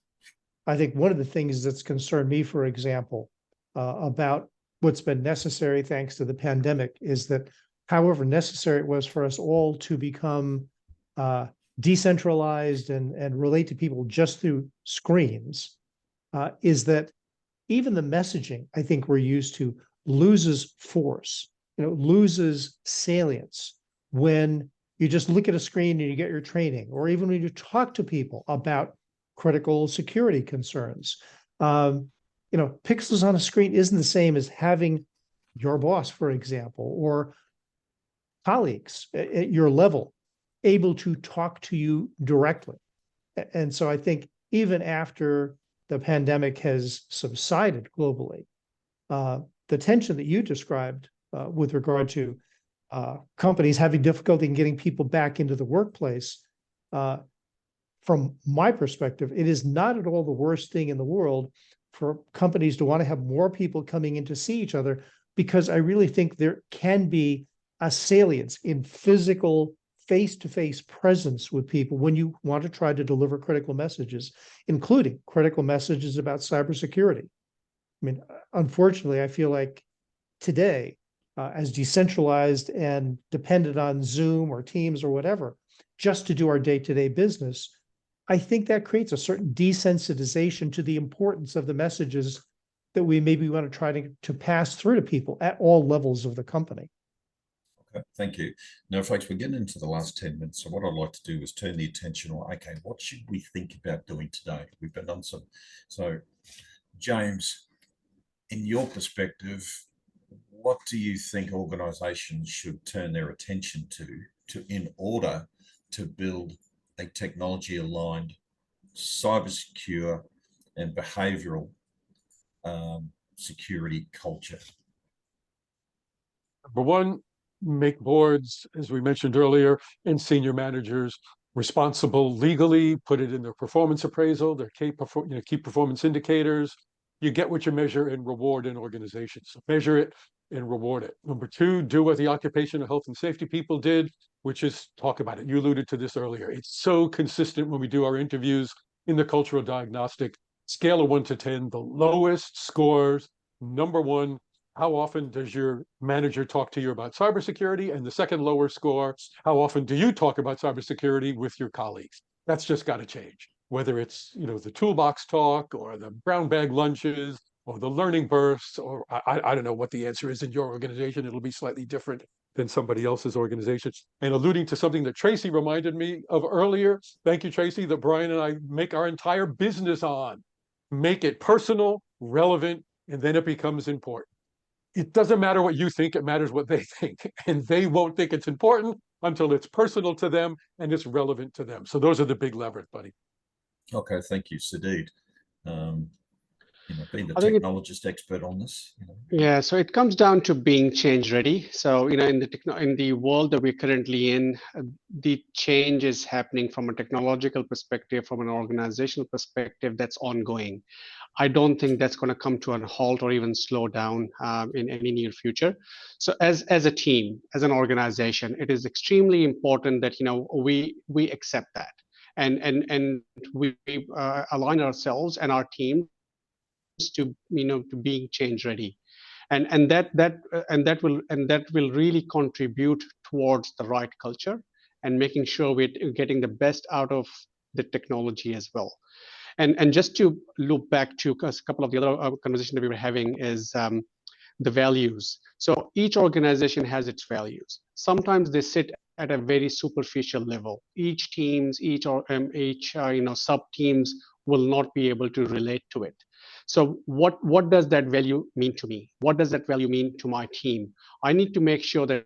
I think one of the things that's concerned me, for example, about what's been necessary thanks to the pandemic is that however necessary it was for us all to become decentralized and relate to people just through screens, is that even the messaging I think we're used to loses force, loses salience when you just look at a screen and you get your training, or even when you talk to people about critical security concerns. Pixels on a screen isn't the same as having your boss, for example, or colleagues at your level able to talk to you directly. And so I think even after the pandemic has subsided globally, the tension that you described with regard to companies having difficulty in getting people back into the workplace, from my perspective, it is not at all the worst thing in the world for companies to want to have more people coming in to see each other, because I really think there can be a salience in physical face-to-face presence with people when you want to try to deliver critical messages, including critical messages about cybersecurity. I mean, unfortunately, I feel like today, as decentralized and dependent on Zoom or Teams or whatever, just to do our day-to-day business, I think that creates a certain desensitization to the importance of the messages that we maybe want to try to pass through to people at all levels of the company. Okay, thank you. Now, folks, we're getting into the last 10 minutes. So what I'd like to do is turn the attention on, okay, what should we think about doing today? We've been on some. So, James, in your perspective, what do you think organizations should turn their attention to in order to build a technology-aligned, cybersecure, and behavioral security culture? Number one, make boards, as we mentioned earlier, and senior managers responsible legally, put it in their performance appraisal, their key performance indicators. You get what you measure and reward in organizations. So measure it and reward it. Number two, do what the occupational health and safety people did, which is talk about it. You alluded to this earlier. It's so consistent when we do our interviews in the cultural diagnostic scale of 1 to 10, the lowest scores. Number one, how often does your manager talk to you about cybersecurity? And the second lower score, how often do you talk about cybersecurity with your colleagues? That's just got to change. Whether it's the toolbox talk or the brown bag lunches or the learning bursts, or I don't know what the answer is in your organization. It'll be slightly different than somebody else's organization. And alluding to something that Tracy reminded me of earlier, thank you, Tracy, that Brian and I make our entire business on. Make it personal, relevant, and then it becomes important. It doesn't matter what you think, it matters what they think. And they won't think it's important until it's personal to them and it's relevant to them. So those are the big levers, buddy. Okay, thank you, Sadid. Being the I think technologist expert on this. Yeah, so it comes down to being change ready. So in the world that we're currently in, the change is happening from a technological perspective, from an organizational perspective that's ongoing. I don't think that's going to come to a halt or even slow down in any near future. So as a team, as an organization, it is extremely important that we accept that and we align ourselves and our teams to to being change ready, and that will really contribute towards the right culture and making sure we're getting the best out of the technology as well. And just to loop back to a couple of the other conversations that we were having is the values. So each organization has its values. Sometimes they sit at a very superficial level. Each teams, each sub teams will not be able to relate to it. So what does that value mean to me? What does that value mean to my team? I need to make sure that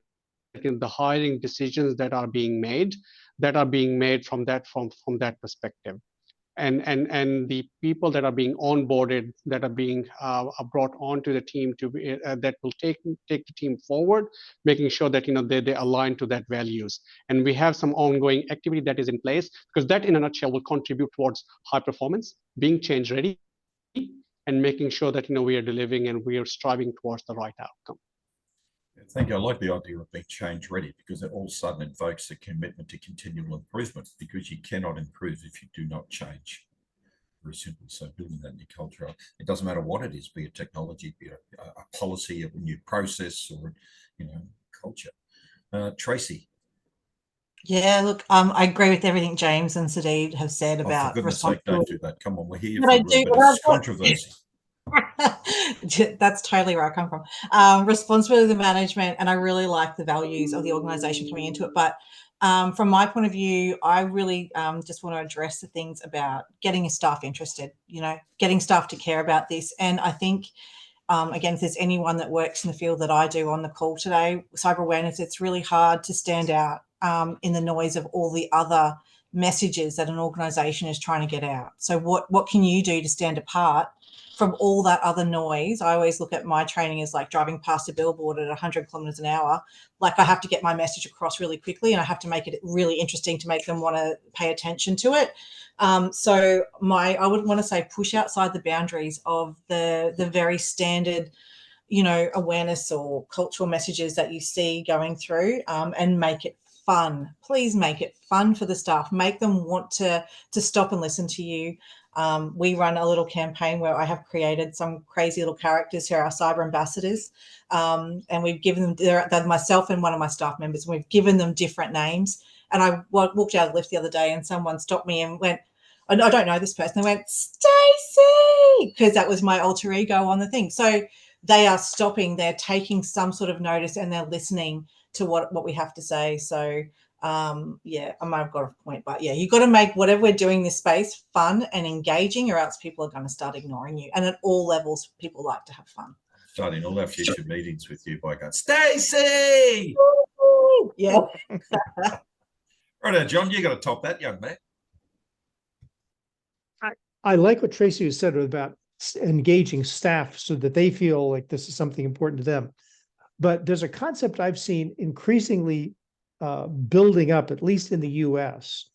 in the hiring decisions that are being made from that perspective. And the people that are being onboarded, that are being brought onto the team to be, that will take the team forward, making sure that they align to that values. And we have some ongoing activity that is in place, because that in a nutshell will contribute towards high performance, being change ready, and making sure that we are delivering and we are striving towards the right outcome. Thank you. I like the idea of being change ready, because it all of a sudden invokes a commitment to continual improvement, because you cannot improve if you do not change. Very simple. So building that in your culture, it doesn't matter what it is, be it technology, be it a policy, a new process, or culture. Tracy. Yeah, look, I agree with everything James and Sadid have said about for goodness sake, don't do that. Come on, we're here but for I a little do, bit but of I've got- controversy. That's totally where I come from. Responsibility management, and I really like the values of the organisation coming into it. But from my point of view, I really just want to address the things about getting your staff interested, getting staff to care about this. And I think, again, if there's anyone that works in the field that I do on the call today, cyber awareness, it's really hard to stand out in the noise of all the other messages that an organisation is trying to get out. So what can you do to stand apart from all that other noise? I always look at my training as like driving past a billboard at 100 kilometers an hour. Like, I have to get my message across really quickly, and I have to make it really interesting to make them want to pay attention to it. So I would want to say push outside the boundaries of the very standard, awareness or cultural messages that you see going through, and make it fun. Please make it fun for the staff. Make them want to stop and listen to you. We run a little campaign where I have created some crazy little characters who are our cyber ambassadors, and we've given them, they're myself and one of my staff members, and we've given them different names. And I walked out of the lift the other day, and someone stopped me and went, I don't know this person. They went, Stacey, because that was my alter ego on the thing. So they are stopping, they're taking some sort of notice, and they're listening to what we have to say. So yeah, I might have got a point, but yeah, you've got to make whatever we're doing in this space fun and engaging, or else people are going to start ignoring you. And at all levels, people like to have fun. Starting all our future meetings with you by going, Stacey! Yeah. Right now, John, you got to top that, young man. I like what Tracy has said about engaging staff so that they feel like this is something important to them. But there's a concept I've seen increasingly building up, at least in the US,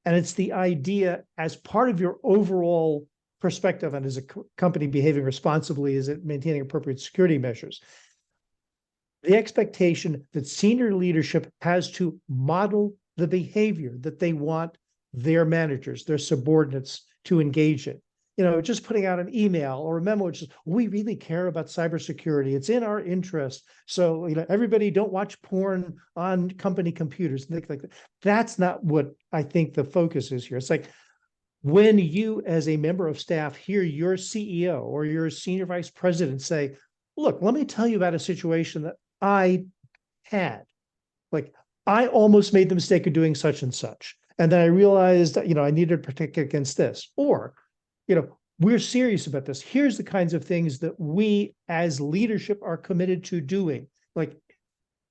and it's the idea, as part of your overall perspective and as a company behaving responsibly, is it maintaining appropriate security measures, the expectation that senior leadership has to model the behavior that they want their managers, their subordinates to engage in. Just putting out an email or a memo, which is, we really care about cybersecurity. It's in our interest. So, everybody don't watch porn on company computers and things like that. That's not what I think the focus is here. It's like, when you, as a member of staff, hear your CEO or your senior vice president say, look, let me tell you about a situation that I had. Like, I almost made the mistake of doing such and such. And then I realized that, I needed to protect against this. Or, we're serious about this. Here's the kinds of things that we as leadership are committed to doing. Like,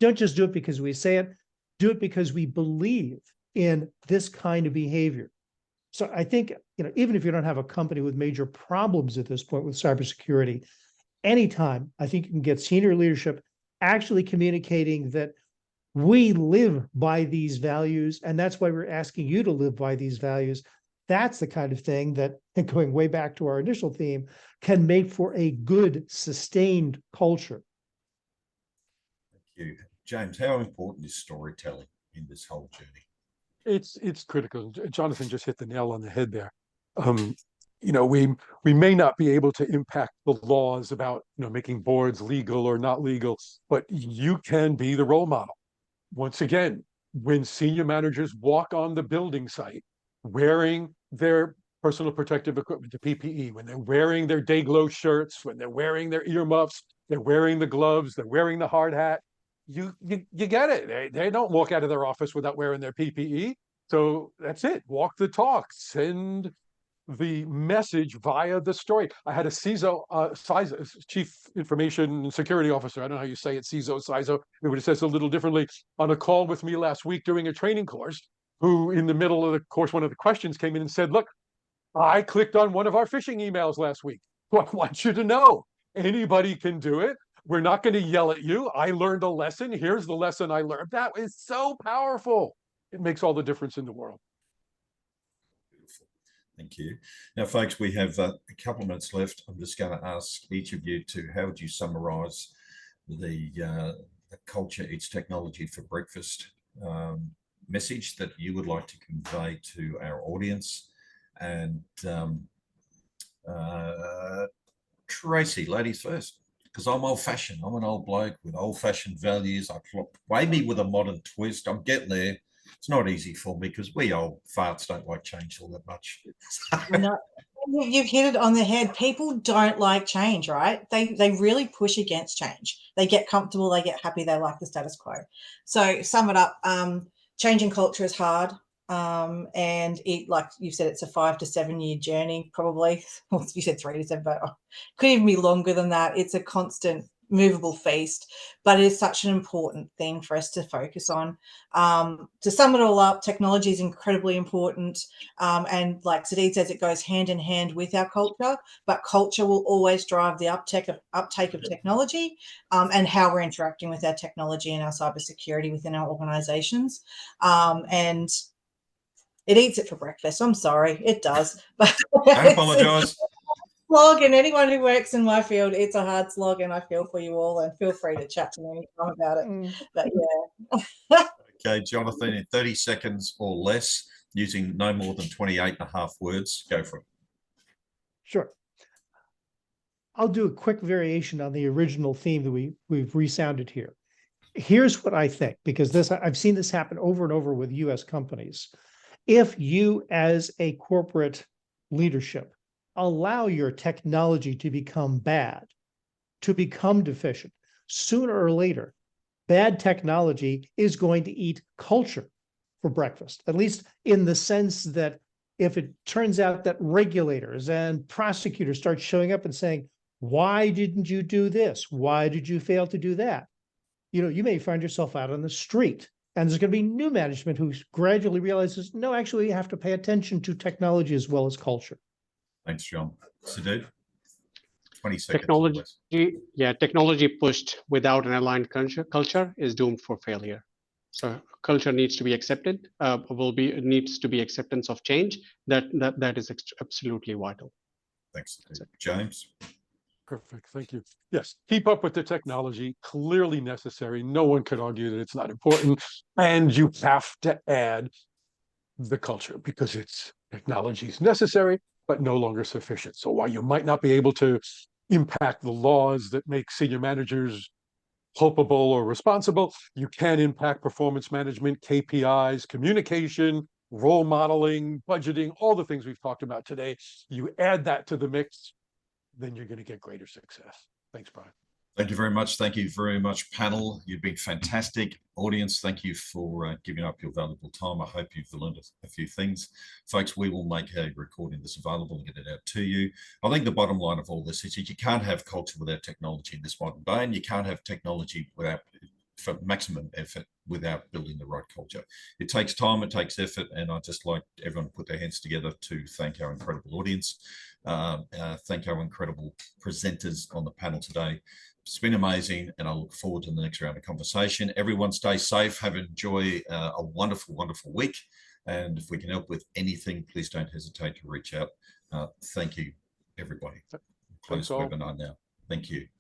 don't just do it because we say it, do it because we believe in this kind of behavior. So I think, even if you don't have a company with major problems at this point with cybersecurity, anytime I think you can get senior leadership actually communicating that we live by these values, and that's why we're asking you to live by these values. That's the kind of thing that, going way back to our initial theme, can make for a good, sustained culture. Thank you. James, how important is storytelling in this whole journey? It's critical. Jonathan just hit the nail on the head there. you know, we may not be able to impact the laws about, you know, making boards legal or not legal, but you can be the role model. Once again, when senior managers walk on the building site wearing their personal protective equipment, the PPE, when they're wearing their day glow shirts, when they're wearing their earmuffs, they're wearing the gloves, they're wearing the hard hat, you get it. They don't walk out of their office without wearing their PPE. So that's it. Walk the talk. Send the message via the story. I had a Chief Information and Security Officer, I don't know how you say it, CISO, maybe it says a little differently, on a call with me last week during a training course, who in the middle of the course, one of the questions came in and said, look, I clicked on one of our phishing emails last week. So I want you to know, anybody can do it. We're not going to yell at you. I learned a lesson. Here's the lesson I learned. That is so powerful. It makes all the difference in the world. Thank you. Now, folks, we have a couple of minutes left. I'm just going to ask each of you to, how would you summarize the culture eats technology for breakfast message that you would like to convey to our audience? And Tracy, ladies first, because I'm old-fashioned. I'm an old bloke with old-fashioned values. Maybe with a modern twist. I'm getting there. It's not easy for me because we old farts don't like change all that much. No, you've hit it on the head. People don't like change, right? They really push against change. They get comfortable, they get happy, they like the status quo. So sum it up, changing culture is hard. And it, like you said, it's a 5 to 7 year journey, probably. Well, you said 3 to 7, but could even be longer than that. It's a constant movable feast, but it is such an important thing for us to focus on. To sum it all up, technology is incredibly important, and like Sadid says, it goes hand in hand with our culture, but culture will always drive the uptake of technology, and how we're interacting with our technology and our cybersecurity within our organizations. And it eats it for breakfast. I'm sorry, it does. But I apologize. Slog, and anyone who works in my field, it's a hard slog, and I feel for you all, and feel free to chat to me anytime about it. But yeah. Okay, Jonathan, in 30 seconds or less, using no more than 28.5 words, go for it. Sure. I'll do a quick variation on the original theme that we've resounded here. Here's what I think, because I've seen this happen over and over with US companies. If you, as a corporate leadership, allow your technology to become bad, to become deficient, sooner or later, bad technology is going to eat culture for breakfast, at least in the sense that if it turns out that regulators and prosecutors start showing up and saying, why didn't you do this? Why did you fail to do that? You know, you may find yourself out on the street, and there's going to be new management who gradually realizes, no, actually, you have to pay attention to technology as well as culture. Thanks, John. Sadid, 20 seconds. Technology pushed without an aligned culture is doomed for failure. So culture needs to be accepted. It needs to be acceptance of change. That is absolutely vital. Thanks, James. Perfect. Thank you. Yes, keep up with the technology. Clearly necessary. No one could argue that it's not important. And you have to add the culture, because technology is necessary, but no longer sufficient. So while you might not be able to impact the laws that make senior managers culpable or responsible, you can impact performance management, KPIs, communication, role modeling, budgeting, all the things we've talked about today. You add that to the mix, then you're going to get greater success. Thanks, Brian. Thank you very much. Thank you very much, panel. You've been fantastic. Audience, thank you for giving up your valuable time. I hope you've learned a few things. Folks, we will make a recording this available and get it out to you. I think the bottom line of all this is that you can't have culture without technology in this modern day, and you can't have technology for maximum effort without building the right culture. It takes time, it takes effort, and I'd just like everyone to put their hands together to thank our incredible audience, thank our incredible presenters on the panel today. It's been amazing, and I look forward to the next round of conversation. Everyone stay safe, enjoy a wonderful, wonderful week, and if we can help with anything, please don't hesitate to reach out. Thank you, everybody. Close the webinar now. Thank you.